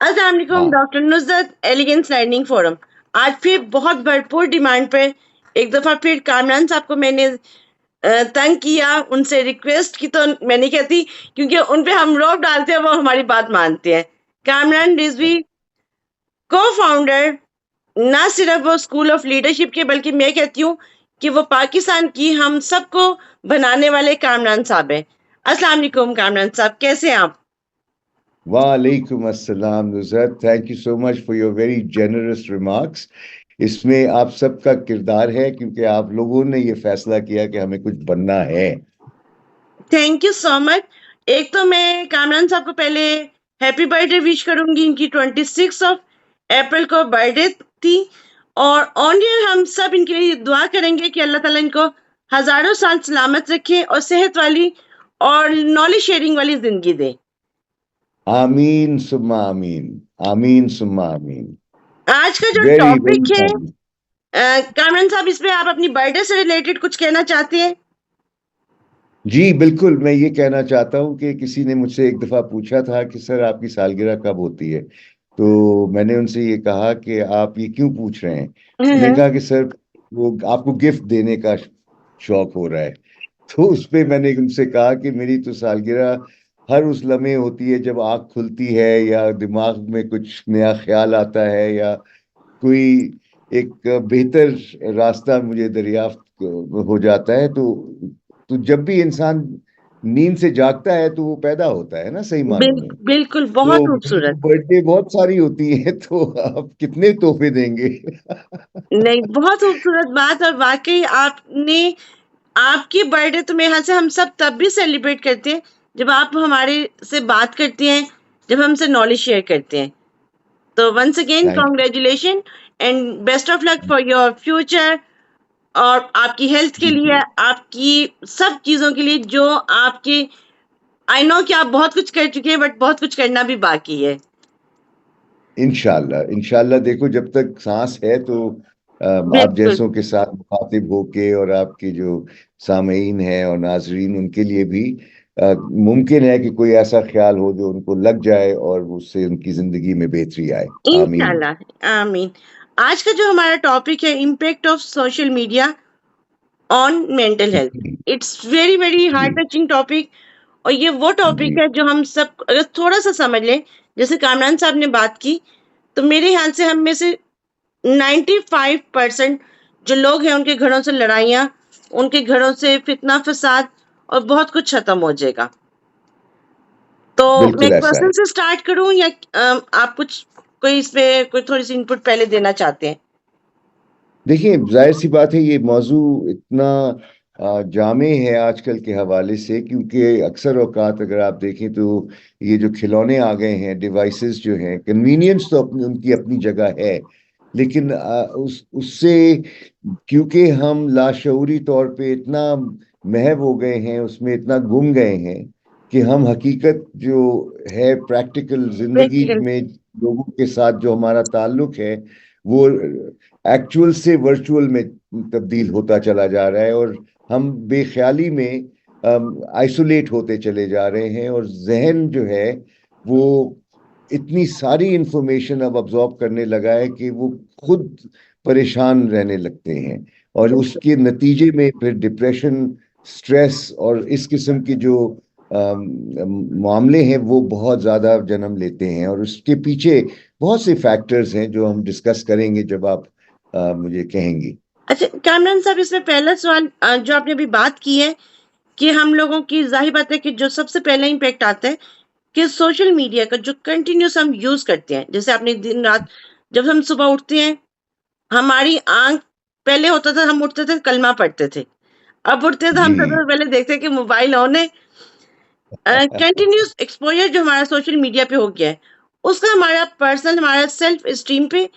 अस्सलाम वालेकुम हाँ। Doctor Nusrat elegance learning forum. आज फिर बहुत भरपूर डिमांड पे एक दफा फिर कामरान साहब को मैंने तंग किया, उनसे रिक्वेस्ट की तो मैं नहीं कहती क्योंकि उन पे हम रोब डालते हैं, वो हमारी बात मानते हैं। कामरान रिजवी को फाउंडर ना सिर्फ वो स्कूल ऑफ लीडरशिप के, बल्कि मैं कहती हूँ कि वो पाकिस्तान की हम सबको बनाने वाले कामरान साहब हैं। अस्सलाम वालेकुम कामरान साहब, कैसे हैं आप? वालेकुम अस्सलाम Nuzrat, thank you so much for your very generous remarks. इसमें आप सबका किरदार है क्योंकि आप लोगों ने ये फैसला किया कि हमें कुछ बनना है। Thank you so much. एक तो मैं कामरान साहब को पहले हैप्पी बर्थडे विश करूंगी, इनकी 26 अप्रैल को बर्थडे थी। और ऑन ईयर हम सब इनके लिए दुआ करेंगे कि अल्लाह ताला इनको हजारों साल सलामत रखे और सेहत वाली और नॉलेज शेयरिंग वाली जिंदगी दे। आमीन सुम्मा आमीन, आमीन सुम्मा आमीन। आज का जो वेरी वेरी टॉपिक है, थैंक। कामरान साहब, इस पे आप अपनी बर्थडे से रिलेटेड कुछ कहना चाहते हैं? जी बिल्कुल, मैं ये कहना चाहता हूँ कि किसी ने मुझसे एक दफा पूछा था कि सर आपकी सालगिरह कब होती है, तो मैंने उनसे ये कहा कि आप ये क्यों पूछ रहे हैं। उन्होंने हम्म। कहा कि सर वो आपको गिफ्ट देने का शौक हो रहा है। तो उस पे मैंने उनसे कहा कि मेरी तो सालगिरह हर उस लम्हे होती है जब आँख खुलती है या दिमाग में कुछ नया ख्याल आता है या कोई एक बेहतर रास्ता मुझे दरियाफ्त हो जाता है। तो जब भी इंसान नींद से जागता है तो वो पैदा होता है ना, सही मानों में। बिल्कुल, बहुत तो मेरी तो खूबसूरत। बर्थडे बहुत सारी होती है, तो आप कितने तोहफे देंगे? नहीं, बहुत खूबसूरत बात। और वाकई आपने, आपकी बर्थडे तो मेरे ख्याल से हम सब तब भी सेलिब्रेट करते हैं जब आप हमारे से बात करती हैं, जब हमसे नॉलेज शेयर करते हैं। तो once again thank congratulation and best of luck for your future. और आपकी हेल्थ के लिए, यू। आपकी सब चीजों के लिए जो आपके, आई नो कि आप बहुत कुछ कर चुके हैं बट बहुत कुछ करना भी बाकी है। इंशाल्लाह इंशाल्लाह, देखो जब तक सांस है तो आप बिल्कुल। जैसों के साथ मुखातिब होके और आपके जो सामईन हैं और नाजरीन उनके लिए भी मुमकिन है कि कोई ऐसा ख्याल हो जो उनको लग जाए और उससे उनकी जिंदगी में बेहतरी आए। आमीन। इंशाल्लाह, आमीन। आज का जो हमारा टॉपिक है, impact of social media on mental health. It's very very heart जी टचिंग टॉपिक। और ये वो टॉपिक जी है जो हम सब अगर थोड़ा सा समझ लें, जैसे कामरान साहब ने बात की, तो मेरे ख्याल से हम में से 95% जो लोग हैं उनके घरों से लड़ाइयाँ, उनके घरों से फितना फसाद और बहुत कुछ खत्म हो जाएगा। तो मैं बिल्कुल ऐसा क्वेश्चन है। से स्टार्ट करूं या आप कुछ, कोई इस पे कोई थोड़ी सी इनपुट पहले देना चाहते हैं? देखिए जाहिर सी बात है, ये मौजू इतना जामे है आजकल के हवाले से, क्योंकि अक्सर औकात अगर आप देखें तो ये जो खिलौने आ गए हैं, डिवाइसेस जो हैं, कन्वीनियंस तो अपनी उनकी अपनी जगह है, लेकिन उससे क्योंकि हम लाशऊरी तौर पे इतना महव हो गए हैं, उसमें इतना गुम गए हैं कि हम हकीकत जो है प्रैक्टिकल जिंदगी प्रैक्टिकल। में लोगों के साथ जो हमारा ताल्लुक है वो एक्चुअल से वर्चुअल में तब्दील होता चला जा रहा है, और हम बेख्याली में आइसोलेट होते चले जा रहे हैं, और जहन जो है वो इतनी सारी इंफॉर्मेशन अब अब्जॉर्ब करने लगा है कि वो खुद परेशान रहने लगते हैं, और उसके नतीजे में फिर डिप्रेशन, स्ट्रेस और इस किस्म की जो मामले हैं वो बहुत ज़्यादा जन्म लेते हैं, और उसके पीछे बहुत से फैक्टर्स हैं जो हम डिस्कस करेंगे जब आप मुझे कहेंगी। अच्छा कामरान साहब, इसमें पहला सवाल जो आपने अभी बात की है कि हम लोगों की, जाहिर बात है कि जो सबसे पहला इम्पैक्ट आता है कि सोशल मीडिया का जो कंटिन्यूस हम यूज करते हैं, जैसे आपने दिन रात, जब हम सुबह उठते हैं, हमारी आंख, पहले होता था हम उठते थे कलमा पढ़ते थे, अब उठते हैं तो हम जी सबसे पहले देखते हैं कि मोबाइल ऑन है। कंटिन्यूस एक्सपोजर जो हमारा सोशल मीडिया पे हो गया है, उसका हमारा पर्सनल, हमारा सेल्फ स्टीम पे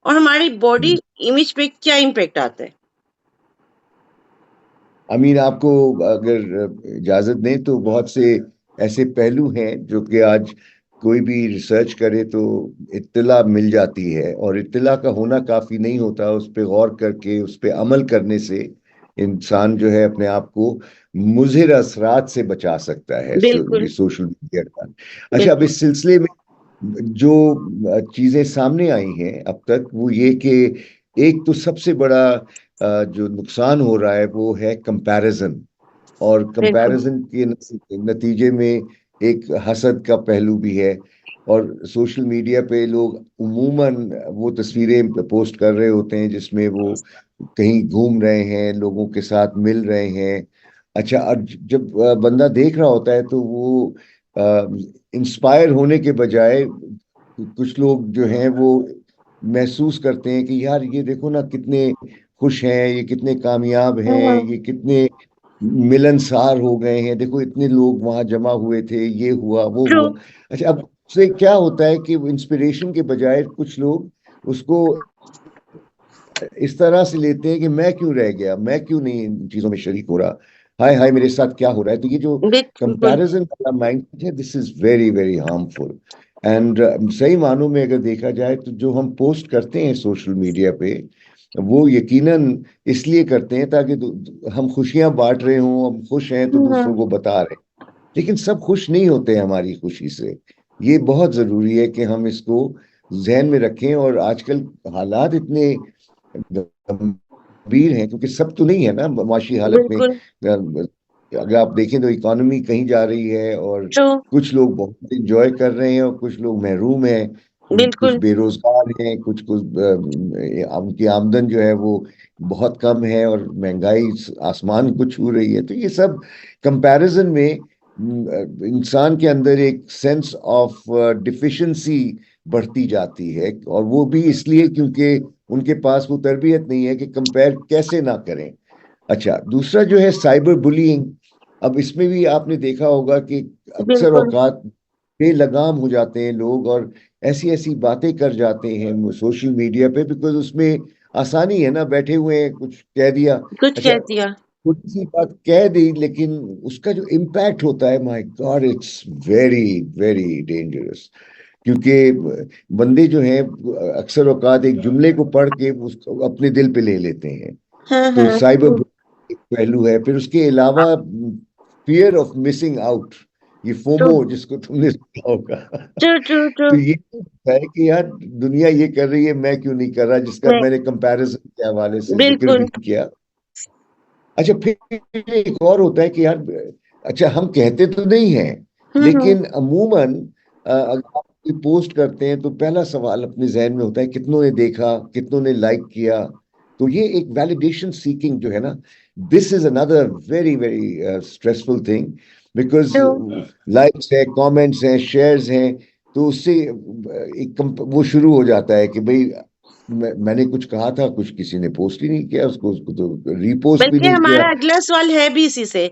और हमारी बॉडी इमेज पे क्या इम्पैक्ट आता है? अमीन, आपको अगर इजाजत दें तो बहुत से ऐसे पहलू हैं जो कि आज कोई भी रिसर्च करे तो इत्तला मिल जाती है, और इत्तला का होना काफी नहीं होता, उस पर गौर करके उस पर अमल करने से इंसान जो है अपने आप को मुज़िर असरात से बचा सकता है, बिल्कुल। ये सोशल मीडिया का। अच्छा, अब बिल्कुल। इस सिलसिले में जो चीजें सामने आई हैं अब तक वो ये कि एक तो सबसे बड़ा जो नुकसान हो रहा है वो है कंपैरिजन। और बिल्कुल। कंपैरिजन के नतीजे में एक हसद का पहलू भी है। और सोशल मीडिया पे लोग उमूमन वो तस्वीरें पोस्ट कर रहे होते हैं जिसमें वो कहीं घूम रहे हैं, लोगों के साथ मिल रहे हैं। अच्छा, और जब बंदा देख रहा होता है तो वो इंस्पायर होने के बजाय कुछ लोग जो हैं वो महसूस करते हैं कि यार ये देखो ना कितने खुश हैं, ये कितने कामयाब हैं, हम्म। ये कितने मिलनसार हो गए हैं, देखो इतने लोग वहां जमा हुए थे, ये हुआ वो ट्रू। हुआ। अच्छा, अब से क्या होता है कि इंस्पिरेशन के बजाय कुछ लोग उसको इस तरह से लेते हैं कि मैं क्यों रह गया, मैं क्यों नहीं इन चीजों में शरीक हो रहा, हाय हाय मेरे साथ क्या हो रहा है। तो ये जो बिल्कुल। कंपैरिजन वाला माइंड है, this is very very harmful. And सही मानों में अगर देखा जाए तो जो हम पोस्ट करते हैं सोशल मीडिया पे वो यकीनन इसलिए करते हैं ताकि हम खुशियां बांट रहे हों, हम खुश हैं तो दूसरों हम्म। को बता रहे हैं। लेकिन सब खुश नहीं होते हैं हमारी खुशी से। ये बहुत जरूरी है कि हम इसको जहन में रखें। और आजकल हालात इतने गंभीर हैं क्योंकि सब तो नहीं है ना माशी हालत में। बिल्कुल। अगर आप देखें तो इकोनॉमी कहीं जा रही है और ट्रू। कुछ लोग बहुत इंजॉय कर रहे हैं और कुछ लोग महरूम हैं, कुछ बिल्कुल। बेरोजगार हैं, कुछ कुछ उनकी आमदन जो है वो बहुत कम है और महंगाई आसमान को छू रही है। तो ये सब कंपैरिजन में इंसान के अंदर एक सेंस ऑफ डिफिशिएंसी बढ़ती जाती है। और वो भी इसलिए क्योंकि उनके पास वो तरबियत नहीं है कि कंपेयर कैसे ना करें। अच्छा, दूसरा जो है साइबर बुलिंग। अब इसमें भी आपने देखा होगा कि अक्सर बिल्कुल। औकात बेलगाम हो जाते हैं लोग और ऐसी ऐसी बातें कर जाते हैं सोशल मीडिया पे, बिकॉज उसमें आसानी है ना, बैठे हुए हैं कुछ कह दिया। कुछ अच्छा, कह दिया। छोटी सी बात कह दी लेकिन उसका जो इम्पैक्ट होता है, my God, it's very very dangerous. क्योंकि बंदे जो हैं अक्सर औकात एक जुमले को पढ़ के उसको अपने दिल पे ले लेते हैं। हाँ तो हाँ। साइबर बुलिंग एक पहलू है। फिर उसके अलावा फियर ऑफ मिसिंग आउट, ये ट्रू फोमो जिसको तुमने सुना होगा। True true true. तो ये है कि यार दुनिया ये कर रही है, मैं क्यों नहीं कर रहा, जिसका मैं। मैंने कंपैरिजन के हवाले से जिक्र भी बिल्कुल। किया। अच्छा, फिर एक और होता है कि यार, अच्छा हम कहते तो नहीं हैं हम्म। लेकिन अमूमन अगर आप कोई पोस्ट करते हैं तो पहला सवाल अपने जहन में होता है कितनों ने देखा, कितनों ने लाइक किया। तो ये एक वैलिडेशन सीकिंग जो है ना, this is another very very stressful thing. Because true. Likes है, कमेंट्स हैं, शेयर्स हैं, तो उससे वो शुरू हो जाता है कि भाई मैंने कुछ कहा था, कुछ किसी ने पोस्ट ही नहीं किया उसको, उसको तो रीपोस्ट भी बल्कि नहीं किया। हमारा अगला सवाल है भी इसी से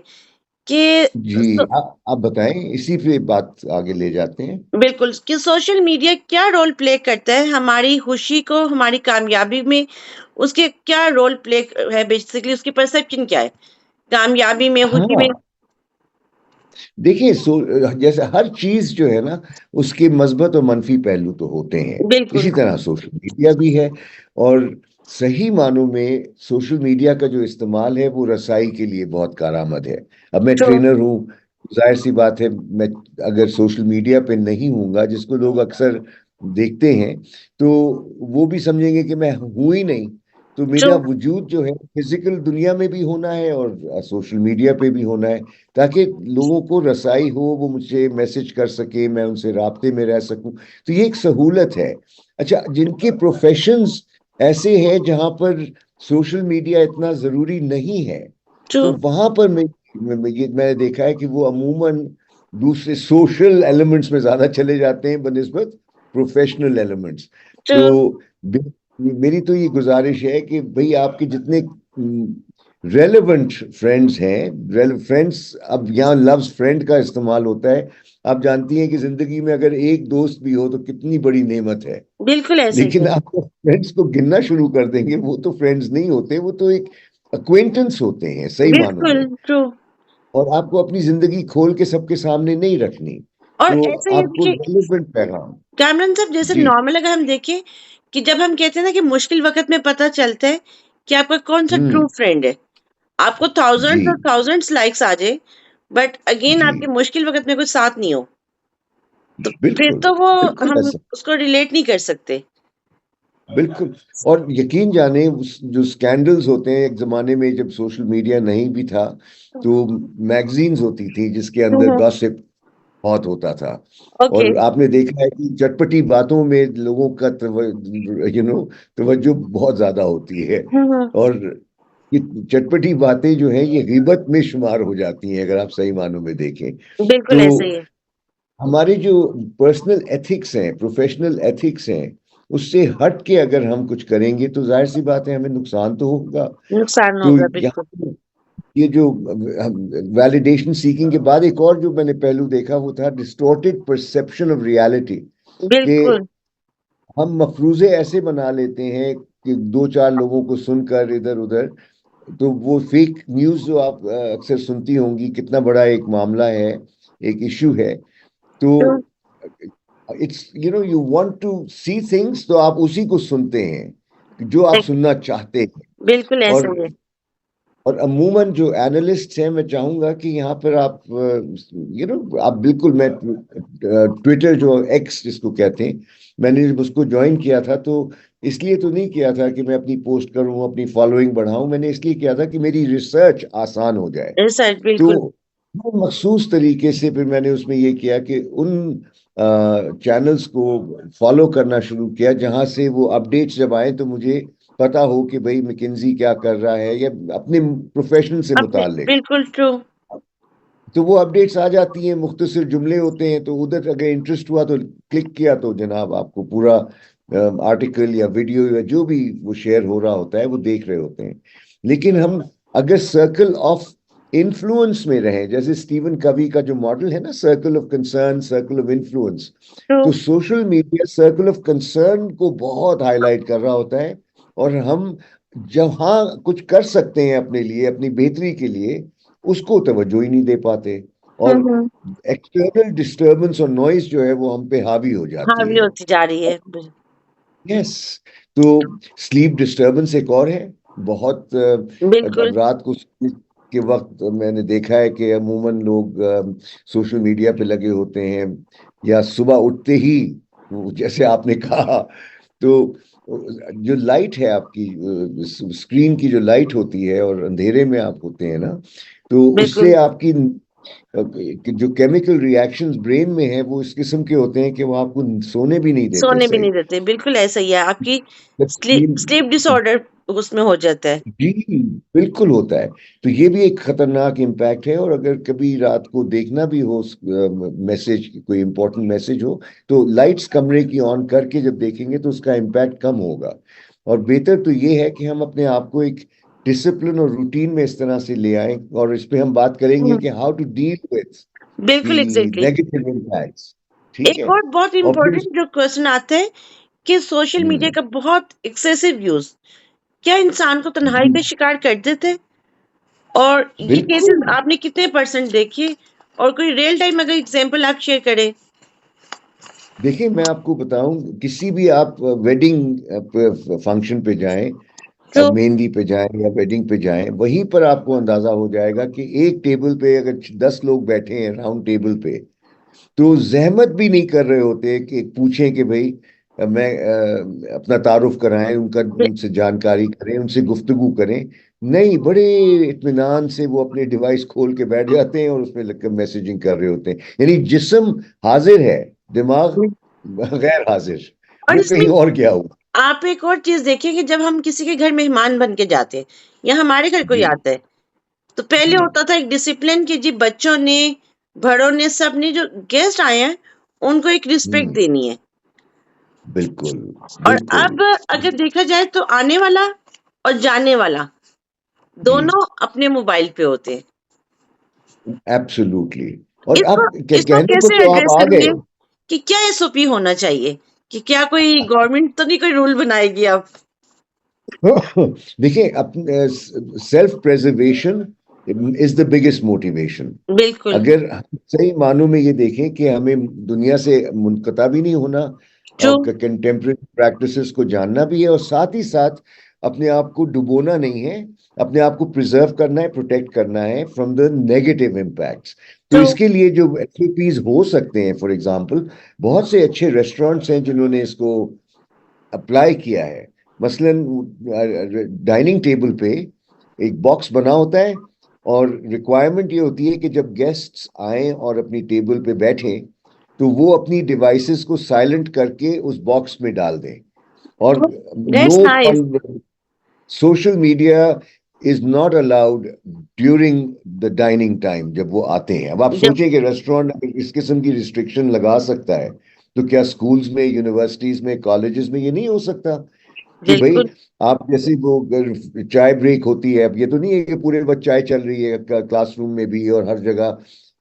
कि जी, आप बताएं, इसी पे बात आगे ले जाते हैं। बिल्कुल कि सोशल मीडिया क्या रोल प्ले करता है हमारी खुशी को, हमारी कामयाबी में, उसके क्या रोल प्ले है, बेसिकली उसकी परसेप्शन क्या है कामयाबी में, खुशी में। हाँ, देखिए जैसे हर चीज जो है ना उसके मस्बत और मनफी पहलू तो होते हैं। बिल्कुल। इसी तरह सोशल मीडिया भी है। और सही मानों में सोशल मीडिया का जो इस्तेमाल है वो रसाई के लिए बहुत कारआमद है। अब मैं ट्रू। ट्रेनर हूँ, जाहिर सी बात है मैं अगर सोशल मीडिया पे नहीं हूँगा, जिसको लोग अक्सर देखते हैं, तो वो भी समझेंगे कि मैं हूं ही नहीं। तो ट्रू। मेरा वजूद जो है फिजिकल दुनिया में भी होना है और सोशल मीडिया पे भी होना है, ताकि लोगों को रसाई हो, वो मुझे मैसेज कर सके, मैं उनसे राब्ते में रह सकूं। तो ये एक सहूलत है। अच्छा, जिनके प्रोफेशंस ऐसे हैं जहां पर सोशल मीडिया इतना जरूरी नहीं है, ट्रू। तो वहां पर मैंने देखा है कि वो अमूमन दूसरे सोशल एलिमेंट्स में ज्यादा चले जाते हैं बनस्बत प्रोफेशनल एलिमेंट्स। ट्रू। तो मेरी तो ये गुजारिश है कि भाई आपके जितने रेलेवेंट फ्रेंड्स हैं, फ्रेंड्स, अब यहाँ लव्स फ्रेंड का इस्तेमाल होता है। आप जानती हैं कि जिंदगी में अगर एक दोस्त भी हो तो कितनी बड़ी नेमत है। बिल्कुल ऐसे ही लेकिन है। आप फ्रेंड्स को गिनना शुरू कर देंगे, वो तो फ्रेंड्स नहीं होते, वो तो एक अक्वेंटेंस होते हैं सही मानों बिल्कुल में। ट्रू। और आपको अपनी जिंदगी खोल के सबके सामने नहीं रखनी। और तो ऐसे ही है, आपको देखिए रेलेवेंट पैगाम। कैमरन साहब, जैसे जी। नॉर्मल अगर हम देखें कि जब हम कहते हैं ना कि मुश्किल वक्त में पता चलता है कि आपका कौन सा ट्रू हम्म। फ्रेंड है। आपको जी। थाउजेंड्स और थाउजेंड्स लाइक्स आ जाए, बट अगेन जी। आपके मुश्किल वक्त में कुछ साथ नहीं हो, तो फिर बिल्कुल तो वो बिल्कुल हम ऐसा, उसको रिलेट नहीं कर सकते। बिल्कुल। और यकीन जाने जो स्कैंडल्स होते हैं, एक जमाने में जब सोशल मीडिया नहीं भी था तो मैगजीन्स होती थी जिसके अंदर हम्म। गॉसिप बहुत होता था। ओके। और आपने देखा है कि चटपटी बातों में लोगों का तवज्जो बहुत ज्यादा होती है। हम्म। और ये चटपटी बातें जो हैं ये गीबत में शुमार हो जाती हैं अगर आप सही मानों में देखें। बिल्कुल तो ऐसा ही है। हमारे जो पर्सनल एथिक्स हैं, प्रोफेशनल एथिक्स हैं, उससे हट के अगर हम कुछ करेंगे तो जाहिर सी बात है हमें नुकसान तो होगा। नुकसान तो होगा यहाँ बिल्कुल। पे ये जो वैलिडेशन सीकिंग के बाद एक और जो मैंने पहलू देखा वो था डिस्टॉर्टेड परसेप्शन ऑफ रियलिटी, कि बिल्कुल। हम मफरूजे ऐसे बना लेते हैं कि दो चार लोगों को सुनकर इधर उधर, तो वो फेक न्यूज़ जो आप अक्सर सुनती होंगी, कितना बड़ा एक मामला है, एक इशू है। तो तो it's you want to see things, तो आप उसी को सुनते हैं जो आप सुनना चाहते हैं। बिल्कुल ऐसा और ही है। अमूमन जो एनालिस्ट हैं, मैं चाहूंगा कि यहाँ पर आप आप बिल्कुल, मैं ट्विटर जो एक्स जिसको कहते हैं, मैंने जब उसको ज्वाइन किया था तो इसलिए तो नहीं किया था कि मैं अपनी पोस्ट करूं, अपनी फॉलोइंग बढ़ाऊं, मैंने इसलिए किया था कि मेरी रिसर्च आसान हो जाए। ऐसा है तो बिल्कुल। वो मखसूस तरीके से फिर मैंने उसमें ये किया कि उन चैनल्स को फॉलो करना शुरू किया जहां से वो अपडेट्स जब आए तो मुझे पता हो कि भाई मैकिंजी क्या कर रहा है, या अपने प्रोफेशन से अपने मुतालिक। बिल्कुल ट्रू। तो वो अपडेट्स आ जाती हैं, मुख्तसर जुमले होते हैं, तो उधर अगर इंटरेस्ट हुआ तो क्लिक किया तो जनाब आपको पूरा आर्टिकल या वीडियो या जो भी वो शेयर हो रहा होता है वो देख रहे होते हैं। लेकिन हम अगर सर्कल ऑफ इन्फ्लुएंस में रहें, जैसे स्टीवन कवी का जो मॉडल है ना, circle of concern, circle of influence, true. तो social media circle of concern को बहुत हाईलाइट कर रहा होता है। और हम जहाँ कुछ कर सकते हैं अपने लिए, अपनी बेहतरी के लिए, उसको तवज्जो ही नहीं दे पाते। और हम्म। एक्सटर्नल डिस्टरबेंस और नॉइज जो है वो हम पे हावी हो जाती हावी है। होती जा रही है यस। तो स्लीप डिस्टरबेंस एक और है बहुत। बिल्कुल। अब रात को सोने के वक्त मैंने देखा है कि अमूमन लोग सोशल मीडिया पे लगे होते हैं, या सुबह उठते ही जैसे आपने कहा, तो जो लाइट है आपकी, स्क्रीन की जो लाइट होती है और अंधेरे में आप होते हैं ना, तो उससे बिल्कुल आपकी कि जो केमिकल रिएक्शंस ब्रेन में है वो इस किस्म के होते हैं कि वो आपको सोने भी नहीं देते सोने भी सही। नहीं देते। बिल्कुल ऐसा ही है। आपकी जब स्लीप डिसऑर्डर उसमें हो जाता है। जी बिल्कुल होता है। तो ये भी एक खतरनाक इम्पैक्ट है। और अगर कभी रात को देखना भी हो, मैसेज, कोई इंपॉर्टेंट मैसेज हो, तो लाइट्स कमरे की ऑन करके जब देखेंगे तो उसका इम्पैक्ट कम होगा। और बेहतर तो ये है कि हम अपने आप को एक डिसिप्लिन और रूटीन में इस तरह से ले आए। और इस पे हम बात करेंगे हम्म, कि हाउ टू डील विथ बिल्कुल द एग्जैक्टली। Negative impacts. ठीक एक है। और बहुत और फिर इम्पोर्टेंट जो क्वेश्चन आता है कि सोशल मीडिया हम्म, का बहुत एक्सेसिव यूज क्या इंसान को तन्हाई जी का शिकार कर देते हैं? और ये केसेस बिल्कुल। आपने कितने परसेंट देखे? और कोई रियल टाइम अगर एग्जांपल आप शेयर करें देखिए मैं आपको बताऊं, किसी भी आप वेडिंग फंक्शन पे जाएं, तो मेहंदी पे जाएं या वेडिंग पे जाएं, वहीं पर आपको अंदाजा हो जाएगा कि एक टेबल पे अगर 10 लोग बैठे हैं राउंड टेबल पे, तो जहमत भी नहीं कर रहे होते कि पूछें कि भाई अपना तारुफ कराएं, उनका बि- उनसे जानकारी करें, उनसे गुफ्तगू करें। नहीं, बड़े इत्मीनान से वो अपने डिवाइस खोल के बैठ जाते हैं और उसमें लगकर मैसेजिंग कर रहे होते हैं। यानी जिस्म हाजिर है, दिमाग गैर हाजिर, और वो इसमें कहीं और गया हुआ। आप एक और चीज देखिए कि जब हम किसी के घर मेहमान बन के जाते हैं या हमारे घर कोई जी आता है तो पहले जी। होता था एक डिसिप्लिन कि जी बच्चों ने बड़ों ने सबने जो गेस्ट आए हैं उनको एक रिस्पेक्ट हम्म। देनी है। बिल्कुल और बिल्कुल। अब अगर देखा जाए तो आने वाला और जाने वाला जी दोनों अपने मोबाइल पे होते हैं। एब्सोल्युटली। और इसको आप इसको कहने को कैसे तो आप एड्रेस आ गए। करेंगे कि क्या एसओपी होना चाहिए? कि क्या कोई गवर्नमेंट तो नहीं कोई रूल बनाएगी अब? देखिए, अपने self preservation is the biggest motivation. बिल्कुल अगर हम सही मानों में ये देखें कि हमें दुनिया से मुनक़ता भी नहीं होना, ट्रू। और कंटेम्प्रेरी प्रैक्टिसेस को जानना भी है, और साथ ही साथ अपने आप को डुबोना नहीं है, अपने आप को प्रिजर्व करना है, प्रोटेक्ट करना है फ्रॉम द नेगेटिव इम्पैक्ट्स। तो ट्रू। इसके लिए जो एसओपीज हो सकते हैं, फॉर एग्जांपल बहुत से अच्छे रेस्टोरेंट्स हैं जिन्होंने इसको अप्लाई किया है। मसलन डाइनिंग टेबल पे एक बॉक्स बना होता है, और रिक्वायरमेंट ये होती है कि जब गेस्ट्स आए और अपनी टेबल पे बैठे तो वो अपनी डिवाइसेस को साइलेंट करके उस बॉक्स में डाल दें। और that's no nice. Social media is not allowed during the dining time जब वो आते हैं। अब आप जब सोचें कि रेस्टोरेंट इस किस्म की रिस्ट्रिक्शन लगा सकता है, तो क्या स्कूल्स में, यूनिवर्सिटीज में, कॉलेजेस में ये नहीं हो सकता कि भाई बिल्कुल आप जैसे वो अगर चाय ब्रेक होती है, अब ये तो नहीं है कि पूरे वक्त चाय चल रही है क्लासरूम में भी और हर जगह।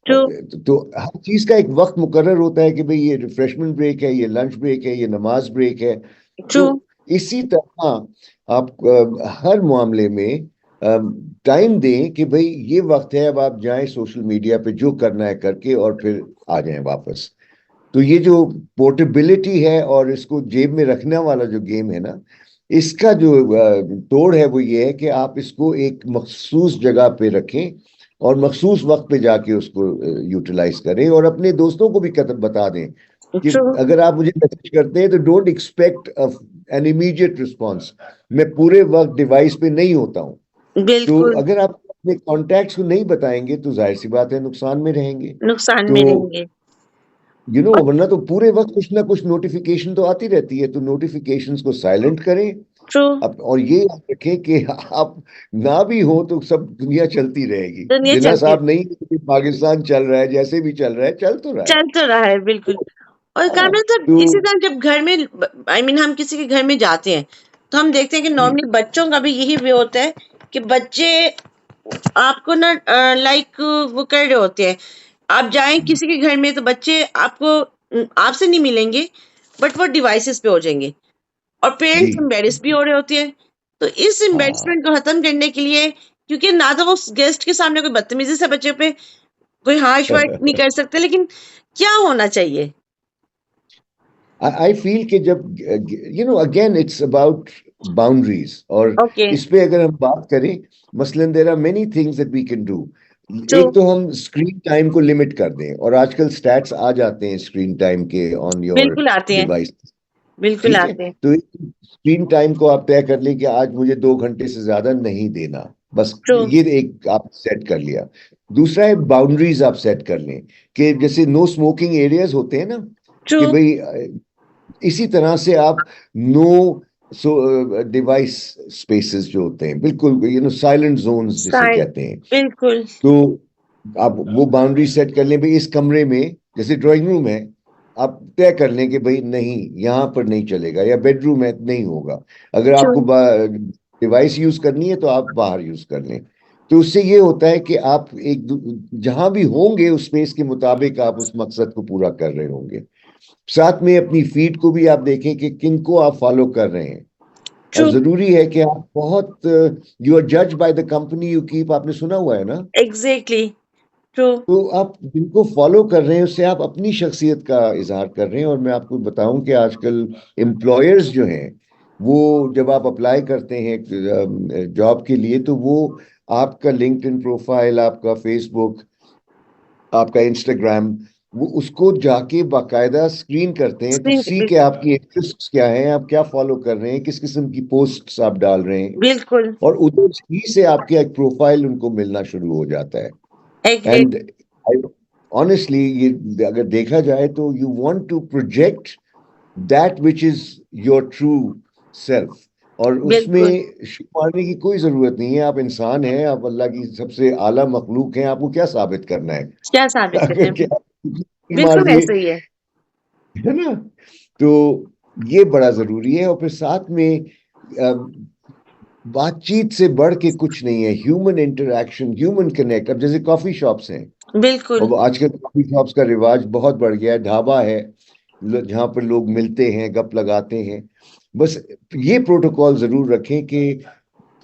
ट्रू। तो हर चीज का एक वक्त मुकर्रर होता है कि भाई ये रिफ्रेशमेंट ब्रेक है, ये लंच ब्रेक है, ये नमाज ब्रेक है। ट्रू। तो इसी तरह आप हर मामले में टाइम दें कि भाई ये वक्त है, अब आप जाएं सोशल मीडिया पे जो करना है करके और फिर आ जाएं वापस। तो ये जो पोर्टेबिलिटी है और इसको जेब में रखने वाला जो गेम है ना, इसका जो तोड़ है वो ये है कि आप इसको एक मखसूस जगह पे रखें और मखसूस वक्त पे जाके उसको यूटिलाइज करें, और अपने दोस्तों को भी कदम बता दें कि ट्रू। अगर आप मुझे मैसेज करते हैं तो don't expect an immediate response. मैं पूरे वक्त डिवाइस पे नहीं होता हूँ। तो बिल्कुल अगर आप अपने कॉन्टैक्ट्स को नहीं बताएंगे तो जाहिर सी बात है नुकसान में रहेंगे। नुकसान तो में रहेंगे। और वरना तो पूरे वक्त कुछ ना कुछ नोटिफिकेशन तो आती रहती है, तो नोटिफिकेशंस को साइलेंट करें। ट्रू। अब और ये याद रखें कि आप ना भी हो तो सब दुनिया चलती रहेगी। दुनिया जिन्ना चलती है। साहब नहीं है कि पाकिस्तान चल रहा है, जैसे भी चल रहा है चल तो रहा है। चल तो रहा है बिल्कुल। और हाँ, कामरान साहब तो इसी तरह जब घर में हम किसी के घर में जाते हैं तो हम देखते हैं कि जी नॉर्मली बच्चों का भी यही वे होता है कि बच्चे आपको ना लाइक वो कर रहे होते हैं। आप जाएं किसी के घर में तो बच्चे आपको आपसे नहीं मिलेंगे, बट वो डिवाइसेस पे हो जाएंगे और जी पेरेंट्स एम्बेरस भी हो रहे होते हैं। तो इस हाँ। एम्बेरसमेंट को खत्म करने के लिए, क्योंकि ना तो वो गेस्ट के सामने कोई बदतमीजी से बच्चे पे कोई हार्श वर्ड नहीं कर सकते, लेकिन क्या होना चाहिए? आई फील कि जब अगेन इट्स अबाउट बाउंड्रीज, और ओके। इस पे अगर हम बात करें, मसलन there are many things that we can do. True. एक तो हम स्क्रीन टाइम को लिमिट कर दें, और आजकल स्टैट्स आ जाते हैं स्क्रीन टाइम के ऑन योर बिल्कुल आते हैं। डिवाइस। बिल्कुल ठीक है, आते हैं। तो स्क्रीन टाइम को आप तय कर लें कि आज मुझे 2 घंटे से ज्यादा नहीं देना, बस ट्रू। ये एक आप सेट कर लिया। दूसरा है बाउंड्रीज आप सेट कर लें, कि जैसे नो स्मोकिंग एरियाज होते हैं ना, ट्रू। कि भाई इसी तरह से आप नो डिवाइस स्पेसेस जो होते हैं, बिल्कुल साइलेंट जोन्स जिसे साइड। कहते हैं। बिल्कुल। तो आप वो बाउंड्री सेट कर लें, भाई इस कमरे में, जैसे ड्राइंग रूम है, आप तय कर लें कि भाई नहीं यहाँ पर नहीं चलेगा, या बेडरूम है नहीं होगा। अगर ट्रू। आपको डिवाइस यूज करनी है तो आप बाहर यूज कर लें। तो उससे ये होता है कि आप जहां भी होंगे उस स्पेस के मुताबिक आप उस मकसद को पूरा कर रहे होंगे। साथ में अपनी फीड को भी आप देखें कि किन को आप फॉलो कर रहे हैं। और ट्रू। जरूरी है कि आप बहुत, यू आर जज by the company you keep, आपने सुना हुआ है ना। एग्जैक्टली। ट्रू। तो आप जिनको फॉलो कर रहे हैं उससे आप अपनी शख्सियत का इजहार कर रहे हैं। और मैं आपको बताऊं कि आजकल एम्प्लॉयर्स जो हैं, वो जब आप अप्लाई करते हैं जॉब के लिए, तो वो आपका लिंक्डइन प्रोफाइल, आपका फेसबुक, आपका इंस्टाग्राम, वो उसको जाके बाकायदा स्क्रीन करते हैं, तो स्क्रीन सी पे। के आपकी इंटरेस्ट्स क्या हैं, आप क्या फॉलो कर रहे हैं, किस किस्म की पोस्ट्स आप डाल रहे हैं, बिल्कुल। और उधर ही से आपके एक प्रोफाइल उनको मिलना शुरू हो जाता है। एग्री। एंड ऑनेस्टली ये अगर देखा जाए तो you want to project that which is your true self, और बिल्कुल। उसमें छुपाने की कोई जरूरत नहीं है। आप इंसान हैं, आप अल्लाह की सबसे आला मखलूक हैं, आपको क्या साबित करना है? क्या साबित करना अगर है? क्या मार बिल्कुल दिए, ऐसे ही है। है ना। तो ये बड़ा जरूरी है। और फिर साथ में अ, बातचीत से बढ़ के कुछ नहीं है, ह्यूमन इंटरेक्शन, ह्यूमन कनेक्ट। अब जैसे कॉफी शॉप्स हैं, और बिल्कुल। वो आजकल कॉफी शॉप्स का रिवाज बहुत बढ़ गया है, ढाबा है जहाँ पर लोग मिलते हैं, गप लगाते हैं। बस ये प्रोटोकॉल जरूर रखें कि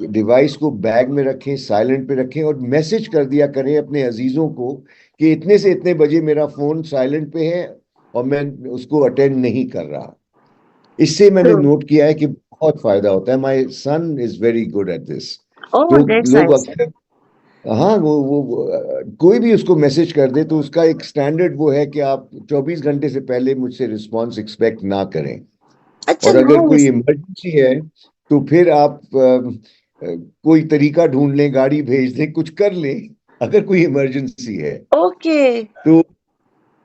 डिवाइस को बैग में रखें, साइलेंट पे रखें, और मैसेज कर दिया करें अपने अजीजों को कि इतने से इतने बजे मेरा फोन साइलेंट पे है और मैं उसको अटेंड नहीं कर रहा। इससे मैंने True. नोट किया है कि बहुत फायदा होता है। My son is very good at this. Oh, तो that's लोग nice. अक्सर, हाँ, कोई भी उसको मैसेज कर दे तो उसका एक स्टैंडर्ड वो है कि आप 24 घंटे से पहले मुझसे रिस्पांस एक्सपेक्ट ना करें। अच्छा, और अगर कोई nice. इमरजेंसी है तो फिर आप कोई तरीका ढूंढ लें, गाड़ी भेज दें, कुछ कर लें, अगर कोई इमरजेंसी है Okay. तो।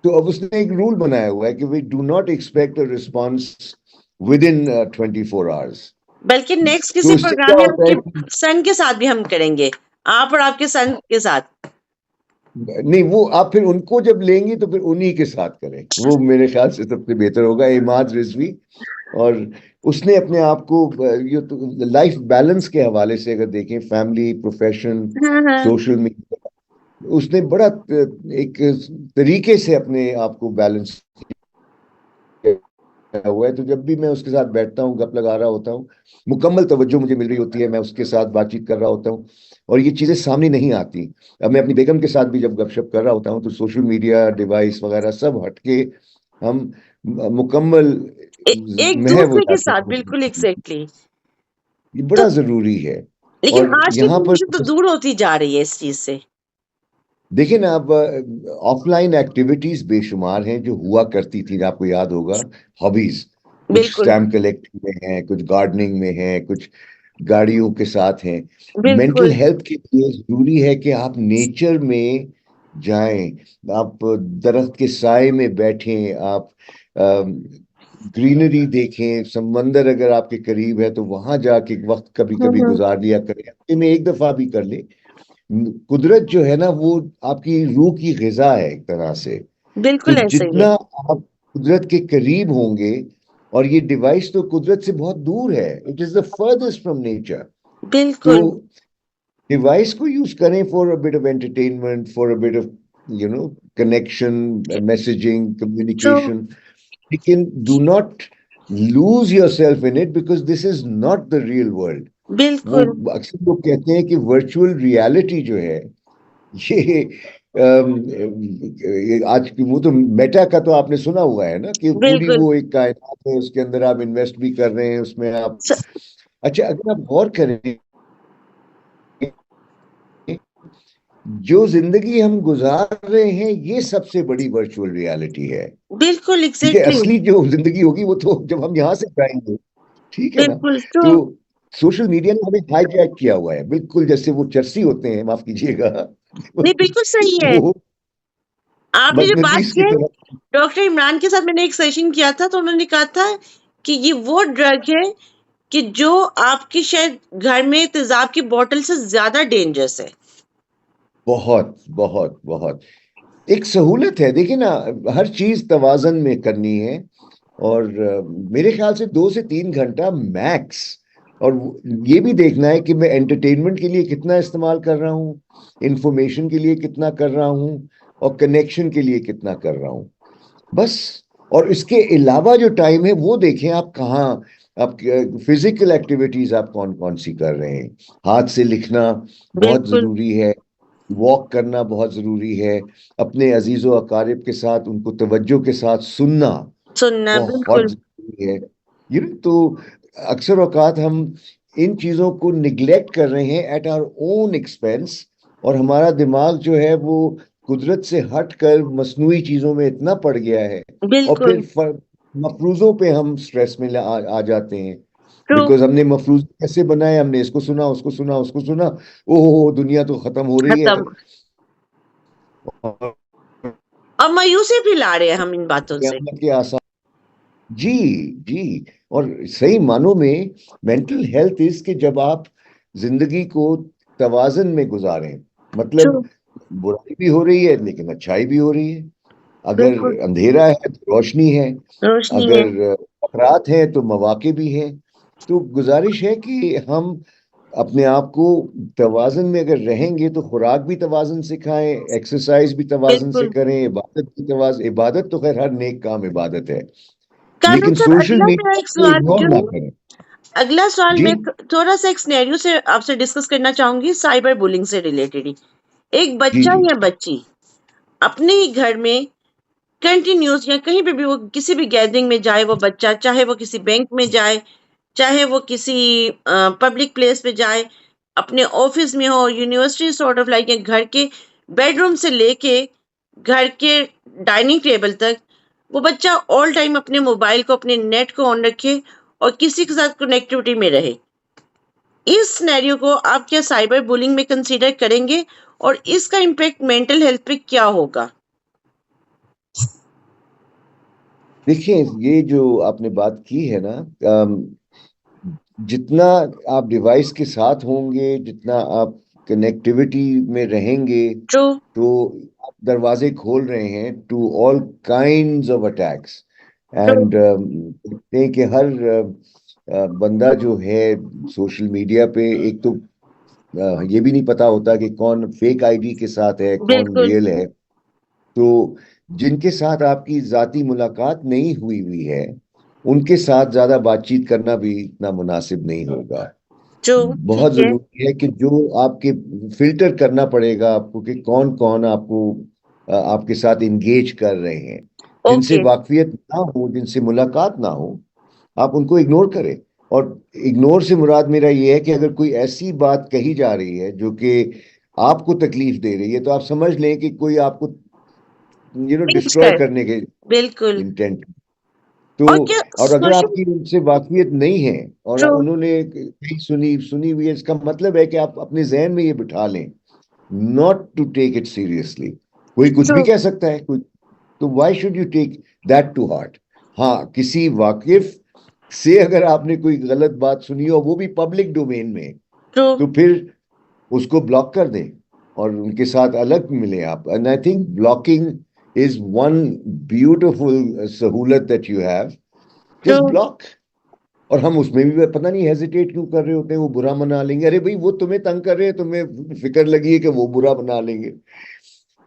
अब उसने एक रूल बनाया हुआ है कि we do not expect a response within 24 hours. बल्कि नेक्स्ट तो किसी इससे प्रोग्राम क्या में होता है आपके कि सन के साथ भी हम करेंगे, आप और आपके सन के साथ। नहीं, वो आप फिर उनको जब लेंगी तो फिर उन्हीं के साथ करें, वो मेरे ख्याल से सबसे बेहतर होगा। इमाद रिजवी, और उसने अपने आप को ये तो लाइफ बैलेंस के हवाले से अगर देखें, फैमिली, प्रोफेशन, हाँ हाँ। सोशल मीडिया, उसने बड़ा एक तरीके से अपने आप को बैलेंस किया हुआ है। तो जब भी मैं उसके साथ बैठता हूँ, गप लगा रहा होता हूँ, मुकम्मल तवज्जो मुझे मिल रही होती है, मैं उसके साथ बातचीत कर रहा होता हूँ, और ये चीजें सामने नहीं आती। अब मैं अपनी बेगम के साथ भी जब गपशप कर रहा होता हूँ तो सोशल मीडिया डिवाइस वगैरह सब हटके हम मुकम्मल एक महव हो दूसरे के जाते साथ, हैं। बिल्कुल एग्जैक्टली। ये तो बड़ा जरूरी है। लेकिन और आज की यहाँ पर जनरेशन तो दूर होती जा रही है इस चीज से। देखिए ना, अब ऑफलाइन एक्टिविटीज बेशुमार हैं जो हुआ करती थी, आपको याद होगा। हॉबीज, कुछ बिल्कुल स्टैम्प कलेक्टिंग में हैं, कुछ गार्डनिंग में हैं, कुछ गाड़ियों के साथ हैं। मेंटल बिल्कुल। हेल्थ के लिए जरूरी है कि आप नेचर में जाएं, आप दरख्त के साए में बैठें, आप ग्रीनरी देखें, समंदर अगर आपके करीब है तो वहां जाके वक्त कभी कभी हम्म। गुजार लिया करें, हफ्ते में एक दफा भी कर ले। कुदरत जो है ना, वो आपकी रूह की ग़िज़ा है एक तरह से। तो बिल्कुल ऐसे ही है। जितना आप कुदरत के करीब होंगे, और ये डिवाइस तो कुदरत से बहुत दूर है, it is the farthest from nature. तो बिल्कुल। डिवाइस को यूज करें for a bit of entertainment, for a bit of connection, messaging, तो कम्युनिकेशन, लेकिन do not lose your self in it, because this is not the real world. वो बिल्कुल अक्सर लोग कहते हैं कि वर्चुअल रियलिटी जो है, ये आज की, वो तो मेटा का तो आपने सुना हुआ है ना, कि पूरी बिल्कुल। वो एक कायनात है, उसके अंदर आप इन्वेस्ट भी कर रहे हैं, उसमें आप। अच्छा, अगर आप गौर करें, जो जिंदगी हम गुजार रहे हैं ये सबसे बड़ी वर्चुअल रियलिटी है। बिल्कुल ठीक है, एग्जैक्टली। असली जो जिंदगी होगी वो तो जब हम यहाँ से जाएंगे। ठीक है ना। बिल्कुल तो तो सोशल मीडिया ने हमें हाईजैक किया हुआ है, बिल्कुल जैसे वो चर्सी होते हैं, माफ कीजिएगा, नहीं, बिल्कुल सही है। वो आपने जो बात मकनातीस की की है, तरह। डॉक्टर इमरान के साथ मैंने एक सेशन किया था तो उन्होंने कहा था कि ये वो ड्रग है कि जो आपकी शायद घर में तेजाब की बोतल से ज्यादा डेंजरस है। बहुत बहुत बहुत एक सहूलत है, देखिए ना, हर चीज तवाजन में करनी है। और मेरे ख्याल से 2 से 3 घंटा मैक्स। और ये भी देखना है कि मैं एंटरटेनमेंट के लिए कितना इस्तेमाल कर रहा हूँ, इंफॉर्मेशन के लिए कितना कर रहा हूँ, और कनेक्शन के लिए कितना कर रहा हूँ, बस। और इसके अलावा जो टाइम है वो देखें आप कहाँ, आप फिजिकल एक्टिविटीज आप कौन कौन सी कर रहे हैं। हाथ से लिखना बहुत बिल्कुल। जरूरी है, वॉक करना बहुत जरूरी है, अपने अजीजों अकारिब के साथ उनको तवज्जो के साथ सुनना सुनना बहुत बिल्कुल। जरूरी है। तो अक्सर औकात हम इन चीजों को निग्लेक्ट कर रहे हैं एट आवर ओन एक्सपेंस, और हमारा दिमाग जो है वो कुदरत से हटकर मसनूई चीजों में इतना पड़ गया है। और फिर बिल्कुल मफरूजों पे हम स्ट्रेस में आ जाते हैं, ट्रू। बिकॉज हमने मफरूज कैसे बनाए, हमने इसको सुना, उसको सुना, उसको सुना, ओहो दुनिया तो खत्म हो रही है। खत्म। और मायूसी भी ला रहे हैं हम इन बातों से। क़यामत के आसार। जी, जी। और सही मानों में मेंटल हेल्थ इज कि जब आप जिंदगी को तवाजन में गुजारें, ट्रू। मतलब बुराई भी हो रही है लेकिन अच्छाई भी हो रही है, बिल्कुल अगर अंधेरा है तो रोशनी है, रोशनी है। अगर खतरात हैं तो मौके भी हैं। तो गुजारिश है कि हम अपने आप को तवाज़ुन में अगर रहेंगे तो खुराक भी तवाज़ुन से खाएं, एक्सरसाइज भी तवाज़ुन से बिल्कुल। करें, इबादत भी तवाज़ुन, इबादत तो खैर हर नेक काम इबादत है, कामरान लेकिन साहब, सोशल अगला मेरा मीडिया एक को सवाल इग्नोर जो ना है, करें। अगला सवाल जी, मैं थोड़ा सा एक सिनेरियो से आपसे डिस्कस करना चाहूंगी, साइबर बुलिंग से रिलेटेड ही। एक जी, बच्चा जी, या बच्ची अपने ही घर में कंटिन्यूस या कहीं पे भी वो किसी भी गैदरिंग में जाए वो बच्चा, चाहे वो किसी बैंक में जाए, चाहे वो किसी पब्लिक प्लेस पे जाए, अपने ऑफिस में हो, यूनिवर्सिटी सॉर्ट ऑफ लाइक घर के बेडरूम से लेके घर के डाइनिंग टेबल तक वो बच्चा ऑल टाइम अपने मोबाइल को, अपने नेट को ऑन रखे और किसी के साथ कनेक्टिविटी में रहे। इस सिनेरियो को आप क्या साइबर बुलिंग में कंसीडर करेंगे और इसका इम्पैक्ट मेंटल हेल्थ पे क्या होगा? देखिए, ये जो आपने बात की है ना, जितना आप डिवाइस के साथ होंगे, जितना आप कनेक्टिविटी में रहेंगे, ट्रू, तो आप दरवाजे खोल रहे हैं to all kinds of attacks. True, and देखते हैं कि हर बंदा जो है सोशल मीडिया पे, एक तो ये भी नहीं पता होता कि कौन फेक आईडी के साथ है, कौन बिल्कुल, रियल है। तो जिनके साथ आपकी जाती मुलाकात नहीं हुई हुई है, उनके साथ ज्यादा बातचीत करना भी इतना मुनासिब नहीं होगा। ट्रू, बहुत ठीक है, जरूरी है कि जो आपके फिल्टर करना पड़ेगा आपको कि कौन कौन आपको आपके साथ इंगेज कर रहे हैं। जिनसे ओके, वाकफियत ना हो, जिनसे मुलाकात ना हो, आप उनको इग्नोर करें। और इग्नोर से मुराद मेरा ये है कि अगर कोई ऐसी बात कही जा रही है जो कि आपको तकलीफ दे रही है, तो आप समझ लें कि कोई आपको मीन्स डिस्ट्रॉय कर, करने के बिल्कुल। इंटेंट। तो और क्या और अगर सोशल, आपकी उनसे वाकफियत नहीं है और ट्रू, उन्होंने कहीं सुनी सुनी हुई है, इसका मतलब है कि आप अपने जहन में ये बिठा लें, not to take it seriously. कोई कुछ ट्रू, भी कह सकता है, कोई, तो why should you take that to heart. हाँ, किसी वाकिफ से अगर आपने कोई गलत बात सुनी हो, वो भी पब्लिक डोमेन में, ट्रू, तो फिर उसको ब्लॉक कर दें और उनके साथ अलग मिलें आप। And I think blocking is one beautiful सहूलत that you have. True, just block. और हम उसमें भी पता नहीं हेजिटेट क्यों कर रहे होते हैं, वो बुरा मना लेंगे। अरे भाई, वो तुम्हें तंग कर रहे हैं, तुम्हें फिक्र लगी है कि वो बुरा मना लेंगे।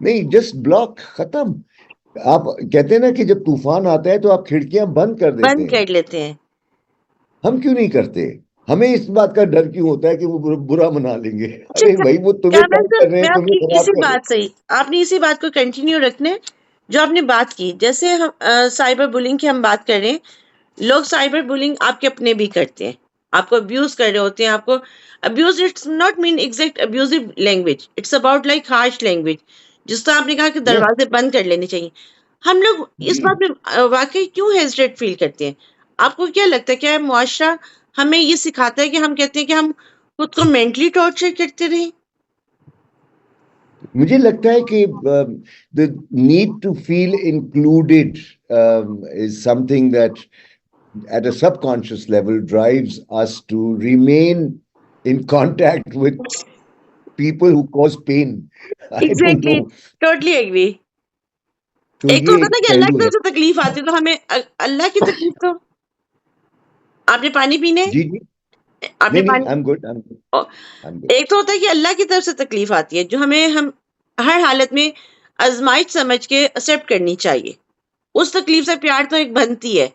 नहीं, जस्ट ब्लॉक, खत्म। आप कहते हैं ना कि जब तूफान आता है तो आप खिड़कियां बंद कर देते बंद हैं। कर लेते हैं। हम क्यों नहीं करते? हमें इस बात का डर क्यों होता है कि वो बुरा मना लेंगे? अच्छा, अरे भाई, वो तुम्हें कैमरन तंग सर, कर रहे मैं हैं, तुम्हें आपकी खराब इसी कर रहे हैं। बात सही, आपने इसी बात को कंटिन्यू रखना है जो आपने बात की। जैसे हम साइबर बुलिंग की हम बात कर रहे हैं, लोग साइबर बुलिंग आपके अपने भी करते हैं, आपको अब्यूज कर रहे होते हैं। आपको abuse, it's not mean exact abusive language, it's about like harsh language, जिस तरह आपने कहा कि या दरवाजे बंद कर लेने चाहिए। हम लोग इस जी, बात में वाकई क्यों हेजिटेट फील करते हैं? आपको क्या लगता है, क्या मुआशरा हमें ये सिखाता है कि हम कहते हैं कि हम खुद को मेंटली टॉर्चर करते रहें? मुझे लगता है कि the need to feel included is something that at a subconscious level drives us to remain in contact with people who cause pain. I don't exactly, know. Totally agree. तो एक तो ये होता एक है ना कि अल्लाह पहलू की है। तरफ से तकलीफ आती है, तो हमें अल्लाह की तकलीफ तो, आपने पानी पीने, जी जी। आपने नहीं नहीं, पानी, I am good, I am good, और आई एम गुड। एक तो होता है कि अल्लाह की तरफ से तकलीफ आती है जो हमें हम हर हालत में आजमाइश समझ के एक्सेप्ट करनी चाहिए। उस तकलीफ से प्यार तो एक बनती है,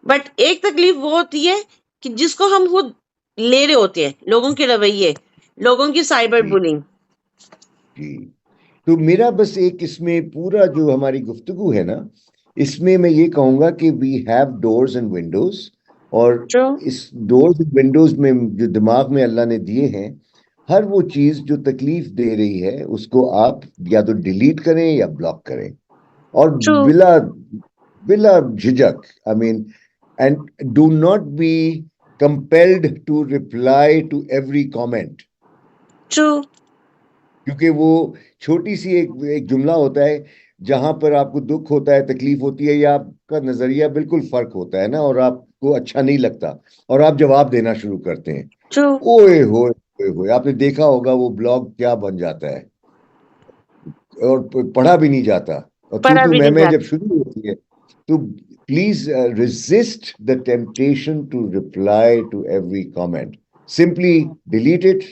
बट एक तकलीफ वो होती है कि जिसको हम खुद ले रहे होते हैं, लोगों के रवैये, लोगों की साइबर जी बुलिंग। जी। तो मेरा बस एक इसमें पूरा जो हमारी गुफ्तगू है ना, इसमें मैं ये कहूंगा कि we have doors and windows. और ट्रू, इस डोर्स एंड विंडोज में जो दिमाग में अल्लाह ने दिए हैं, हर वो चीज जो तकलीफ दे रही है उसको आप या तो डिलीट करें या ब्लॉक करें। और ट्रू, बिला बिला झिझक, I mean, and do not be compelled to reply to every comment. True, क्योंकि वो छोटी सी एक एक जुमला होता है, जहां पर आपको दुख होता है, तकलीफ होती है, या आपका नजरिया बिल्कुल फर्क होता है ना, और आपको अच्छा नहीं लगता, और आप जवाब देना शुरू करते हैं। ट्रू, ओए होए, आपने देखा होगा वो ब्लॉग क्या बन जाता है, और पढ़ा भी नहीं जाता, और तू पढ़ा तू भी नहीं मैं जब जाता। शुरू होती है। तो please resist the temptation to reply to every comment. Simply delete it.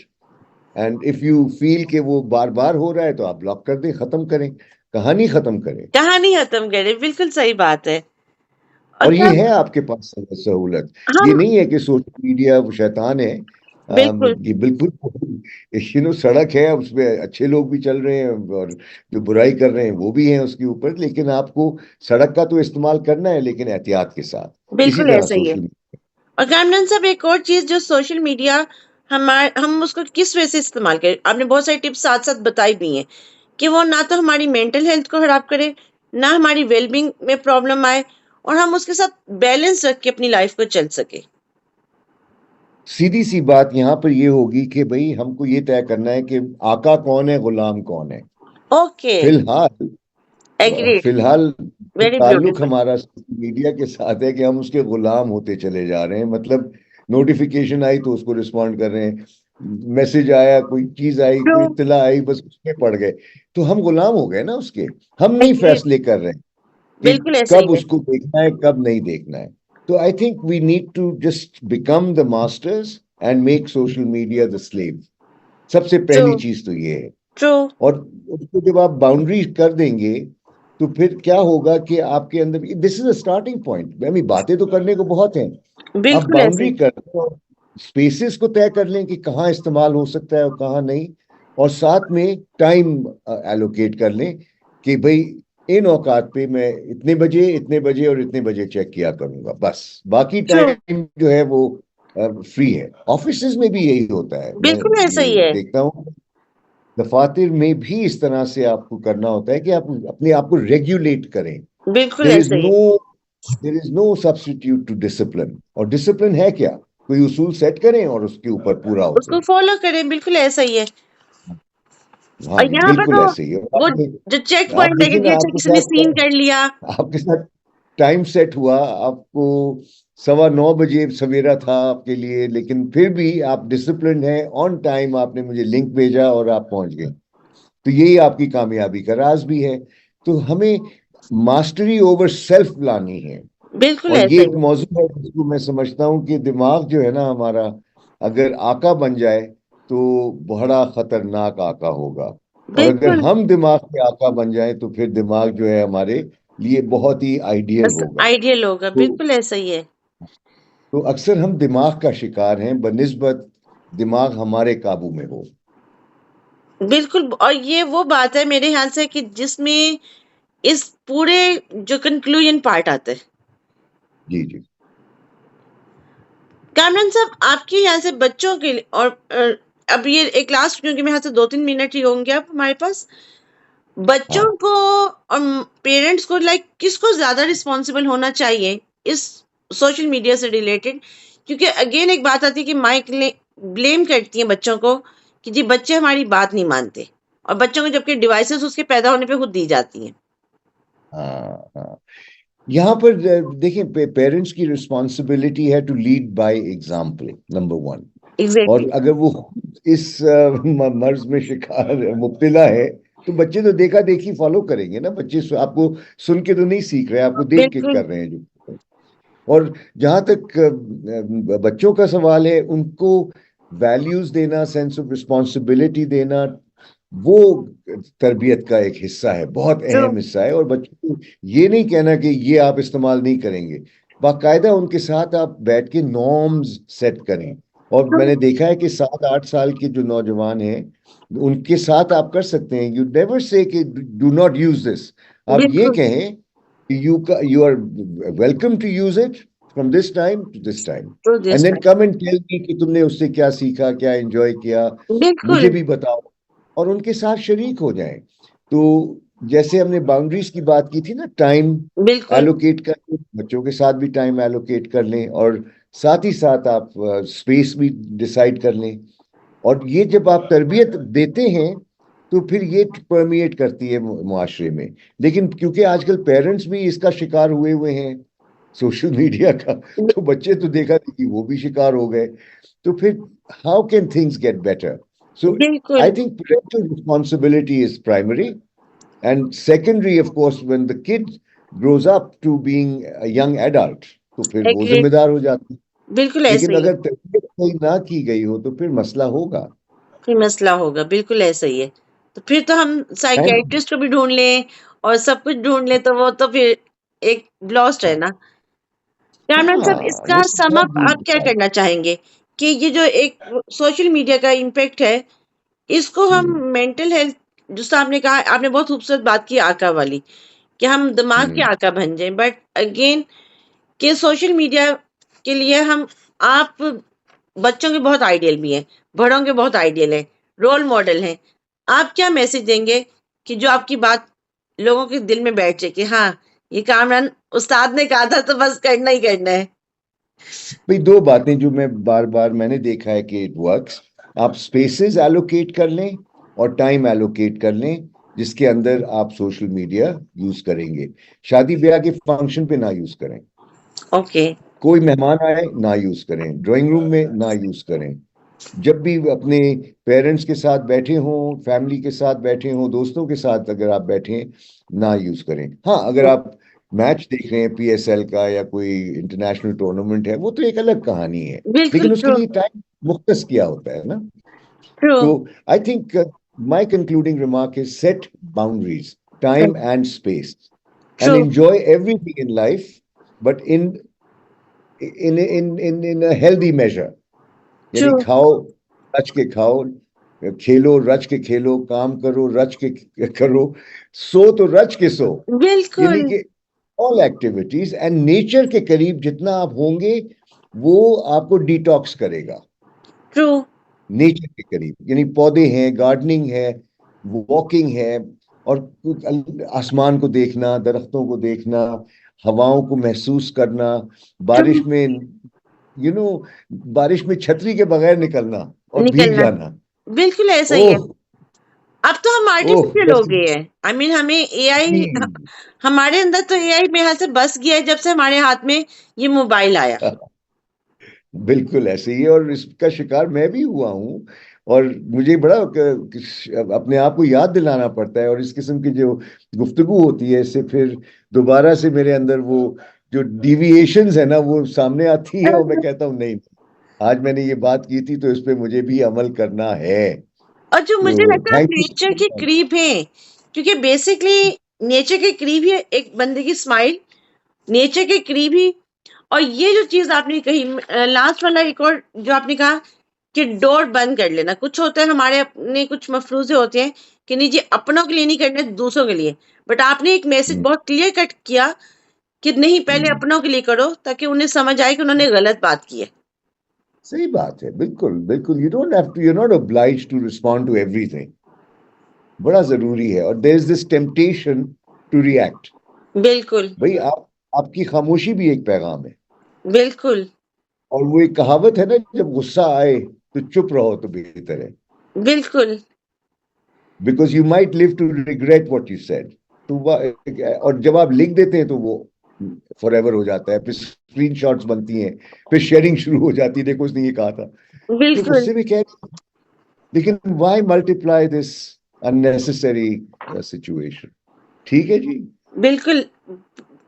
And if you feel कि वो बार बार हो रहा है, तो आप ब्लॉक कर दें, खत्म करें, कहानी खत्म करें। कहानी खत्म करे, बिल्कुल सही बात है। और और क्या ये है आपके पास सहूलत। ये हम, नहीं है कि सोशल मीडिया शैतान है। बिल्कुल ये बिल्कुल सड़क है, उसमें अच्छे लोग भी चल रहे हैं और जो बुराई कर रहे हैं वो भी हैं उसके ऊपर, लेकिन आपको सड़क का तो इस्तेमाल करना है, लेकिन एहतियात के साथ। इसी बिल्कुल तरह ऐसा ही है। सोशल। और कामरान साहब, एक और चीज, जो सोशल मीडिया हम उसको किस वजह से इस्तेमाल करें, आपने बहुत सारी टिप्स साथ साथ बताई भी हैं कि वो ना तो हमारी मेंटल हेल्थ को खराब करे, ना हमारी वेलबींग में प्रॉब्लम आए, और हम उसके साथ बैलेंस रख के अपनी लाइफ को चल सके। सीधी सी बात यहाँ पर ये होगी कि भाई हमको ये तय करना है कि आका कौन है, गुलाम कौन है। ओके। फिलहाल एग्रीड। फिलहाल वेरी ताल्लुक ब्यूटीफुल। हमारा सोशल मीडिया के साथ है कि हम उसके गुलाम होते चले जा रहे हैं। मतलब नोटिफिकेशन आई तो उसको रिस्पॉन्ड कर रहे हैं, मैसेज आया, कोई चीज आई, ट्रू। कोई इत्तला आई, बस उसमें पड़ गए। तो हम गुलाम हो गए ना उसके। हम नहीं एग्रीड। फैसले कर रहे हैं कि बिल्कुल ऐसा ही कब है। उसको देखना है, कब नहीं देखना है। तो I think we need to just become the masters and make social media the slave. सबसे ट्रू। पहली चीज तो ये है। ट्रू। और उसको जब आप बाउंड्री कर देंगे तो फिर क्या होगा कि आपके अंदर, this is a starting point. I mean बातें तो करने को बहुत हैं, आप बिल्कुल ऐसे बाउंड्री ही। कर लें और स्पेसेस को तय कर लें कि कहाँ इस्तेमाल हो सकता है और कहाँ नहीं। और साथ में टाइम एलोकेट कर लें कि भाई इन औकात पे मैं इतने बजे और इतने बजे चेक किया करूंगा, बस बाकी ट्रू। टाइम जो है वो फ्री है। ऑफिसेज में भी यही होता है, मैं बिल्कुल ऐसा ही ये है। देखता हूँ। दफातर में भी इस तरह से आपको करना होता है कि आप अपने आप को रेगुलेट करें। बिल्कुल देर इज ऐसा ही है। No there is no substitute to discipline. और डिसिप्लिन है क्या? कोई उसूल सेट करें और उसके ऊपर पूरा उसको उतरें। फॉलो करें, बिल्कुल ऐसा ही है। हाँ और जी, यहाँ पर बिल्कुल तो ऐसे ही है। और वो आपने जो चेक आप पॉइंट है कि देखिए ना, जी अच्छा किसी ने सीन कर लिया। आपके साथ टाइम सेट हुआ, आपको 9:15 बजे सवेरा था आपके लिए, लेकिन फिर भी आप डिसिप्लिन है, ऑन टाइम आपने मुझे लिंक भेजा और आप पहुंच गए। तो यही आपकी कामयाबी का राज भी है। तो हमें मास्टरी ओवर सेल्फ लानी है। बिल्कुल और ये ऐसा ही एक है। मौजू है जिसको मैं समझता हूँ कि दिमाग जो है ना हमारा, अगर आका बन जाए तो बड़ा खतरनाक आका होगा। और अगर बिल्कुल। हम दिमाग के आका बन जाए तो फिर दिमाग जो है हमारे लिए बहुत ही आइडियल बस होगा। आइडियल होगा, तो बिल्कुल ऐसा ही है। अक्सर हम दिमाग का शिकार हैं बनिस्बत दिमाग हमारे काबू में हो। बिल्कुल। और ये वो बात है मेरे ख्याल से कि जिसमें इस पूरे जो कंक्लूजन पार्ट आता है। जी जी। कामरान साहब, आपके ख्याल से बच्चों के लिए, और अब ये एक लास्ट, क्योंकि मेरे ख्याल से 2-3 मिनट ही होंगे अब हमारे पास, बच्चों हाँ को और पेरेंट्स को, लाइक, किसको ज्यादा रिस्पॉन्सिबल होना चाहिए इस सोशल मीडिया से रिलेटेड? क्योंकि अगेन एक बात आती है कि माइक ब्लेम करती है बच्चों को कि जी बच्चे हमारी बात नहीं मानते, और बच्चों को जबकि डिवाइसेस उसके पैदा होने पे खुद दी जाती हैं। हाँ हाँ। यहाँ पर देखिए, पेरेंट्स की रिस्पॉन्सिबिलिटी है to lead by example, number one. Exactly. और अगर वो इस मर्ज में शिकार मुब्तला है तो बच्चे तो देखा देखी फॉलो करेंगे ना। बच्चे आपको सुन के तो नहीं सीख रहे, आपको देख के बिल्कुल। कर रहे हैं जो। और जहां तक बच्चों का सवाल है, उनको वैल्यूज देना, सेंस ऑफ रिस्पॉन्सिबिलिटी देना, वो तरबियत का एक हिस्सा है, बहुत ट्रू। अहम हिस्सा है। और बच्चों को ये नहीं कहना कि ये आप इस्तेमाल नहीं करेंगे, बाकायदा उनके साथ आप बैठ के नॉर्म्स सेट करें। और मैंने देखा है कि 7-8 साल के जो नौजवान हैं उनके साथ आप कर सकते हैं। यू नेवर से कि डू नॉट यूज दिस। आप ये बिल्कुल। कहें you are welcome to use it from this time to this time, true and this then time. come and tell me कि तुमने उससे क्या सीखा, क्या एंजॉय किया, बिल्कुल। मुझे भी बताओ। और उनके साथ शरीक हो जाएं। तो जैसे हमने बाउंड्रीज की बात की थी ना, टाइम बिल्कुल। एलोकेट कर लें, बच्चों के साथ भी टाइम एलोकेट कर लें, और साथ ही साथ आप स्पेस भी डिसाइड कर लें। और ये जब आप तरबियत देते हैं तो फिर ये परमिएट करती है मुआशरे में। लेकिन क्योंकि आजकल पेरेंट्स भी इसका शिकार हुए हुए हैं, सोशल मीडिया का, तो बच्चे तो देखा देखी वो भी शिकार हो गए। तो फिर how can things get better? So I बिल्कुल। Think parental responsibility is primary, and secondary of course when the kid grows up to being a young adult तो फिर वो एग्री। जिम्मेदार हो जाती है। बिल्कुल ऐसा लेकिन ही है। अगर तरबियत सही ना की गई हो तो फिर मसला होगा। फिर मसला होगा, बिल्कुल ऐसा ही है। तो फिर तो हम थैंक साइकियाट्रिस्ट को भी ढूंढ लें और सब कुछ ढूंढ लें, तो वो तो फिर एक लॉस्ट है ना। कैमरन साहब, हाँ, इसका ये सम बहुत अप दूर आप की क्या बात। करना चाहेंगे कि ये जो एक सोशल मीडिया का इम्पैक्ट है, इसको हम मेंटल हेल्थ, जिससे आपने कहा, आपने बहुत खूबसूरत बात की आका वाली, कि हम दिमाग के आका बन जाएं, बट अगेन कि सोशल मीडिया के लिए आप बच्चों के बहुत आइडियल भी हैं, बड़ों के बहुत आइडियल हैं, रोल मॉडल हैं। आप क्या मैसेज देंगे कि जो आपकी बात लोगों के दिल में बैठ जाए कि हाँ, ये कामरान उस्ताद ने कहा था तो बस करना ही करना है। भाई दो बातें जो मैं बार बार मैंने देखा है कि इट वर्क्स, आप स्पेसेस एलोकेट कर लें और टाइम एलोकेट कर लें जिसके अंदर आप सोशल मीडिया यूज करेंगे। शादी ब्याह के फंक्शन पे ना यूज करें, ओके। कोई मेहमान आए ना यूज करें, ड्राइंग रूम में ना यूज करें। जब भी अपने पेरेंट्स के साथ बैठे हों, फैमिली के साथ बैठे हों, दोस्तों के साथ अगर आप बैठे ना यूज करें। हाँ, अगर आप मैच देख रहे हैं पीएसएल का या कोई इंटरनेशनल टूर्नामेंट है, वो तो एक अलग कहानी है, बिल्कुल लेकिन उसके ट्रू। लिए टाइम मुख्तस किया होता है ना। ट्रू। तो I think my concluding remark is set boundaries, time and space, and true. Enjoy everything in life, but in a healthy measure. True. यानी खाओ, रच के खाओ, खेलो रच के खेलो, काम करो रच के करो, सो तो रच के सो। यानी बिल्कुल कि ऑल एक्टिविटीज एंड नेचर के करीब जितना आप होंगे वो आपको डिटॉक्स करेगा। ट्रू। नेचर के करीब यानी पौधे हैं, गार्डनिंग है, वॉकिंग है, और आसमान को देखना, दरख्तों को देखना, हवाओं को महसूस करना, ट्रू। बारिश में बारिश में छतरी के बगैर निकलना और भीग निकलना। जाना। बिल्कुल ऐसा ही है। ओह, अब तो हम ओह, आर्टिफिशियल हो जैसे गए हैं। आई मीन हमें जी, एआई, हमारे अंदर तो एआई मेरे हाथ से बस गया है जब से हमारे हाथ में ये मोबाइल आया। बिल्कुल ऐसे ही है, और इसका शिकार मैं भी हुआ हूँ। और मुझे बड़ा अपने आप को याद दिलाना पड़ता है, और इस किस्म की जो गुफ्तगू होती है इससे फिर दोबारा से मेरे अंदर वो जो डिविएशंस है ना वो सामने आती है, और मैं कहता हूँ नहीं, आज मैंने ये बात की थी तो इस पे मुझे भी अमल करना है। और जो मुझे तो लगता है आप थैंक नेचर के यू। करीब हैं, क्योंकि बेसिकली नेचर के करीब ही एक बंदे की स्माइल, नेचर के करीब ही। और ये जो चीज आपने कही, लास्ट वाला एक और जो आपने कहा कि डोर बंद कर लेना, कुछ होता है हमारे अपने कुछ मफरूजे होते हैं कि नहीं जी, अपनों के लिए नहीं करने, दूसरों के लिए। बट आपने एक मैसेज बहुत क्लियर कट किया कि नहीं, पहले अपनों के लिए करो ताकि उन्हें समझ आए कि उन्होंने गलत बात की है। सही बात है, बिल्कुल बिल्कुल। You don't have to, you not obliged to respond to everything. बड़ा जरूरी है, और there is this temptation to react. बिल्कुल। भाई आपकी खामोशी भी एक पैगाम है। बिल्कुल। और वो एक कहावत है ना, जब गुस्सा आए तो चुप रहो तो बेहतर है, बिल्कुल। Because you might live to regret what you said. तो और जब आप लिख देते हैं तो वो फॉरएवर हो जाता है, फिर स्क्रीनशॉट्स बनती हैं, फिर शेयरिंग शुरू हो जाती है, देखो उसने ये कहा था। तो बिल्कुल। गुस्से में क्या है, लेकिन why multiply this unnecessary situation. ठीक है जी। बिल्कुल।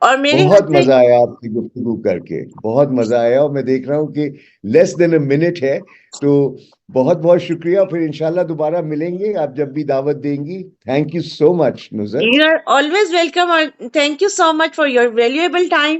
और मेरे हाथ बहुत से मजा आया आपकी गुफ्तगू करके, बहुत मजा आया, और मैं देख रहा हूँ कि लेस देन अ मिनट है। तो बहुत बहुत शुक्रिया, फिर इंशाल्लाह दोबारा मिलेंगे आप जब भी दावत देंगी। Thank you so much Nusrat. you are always welcome, और thank you so much for your valuable time.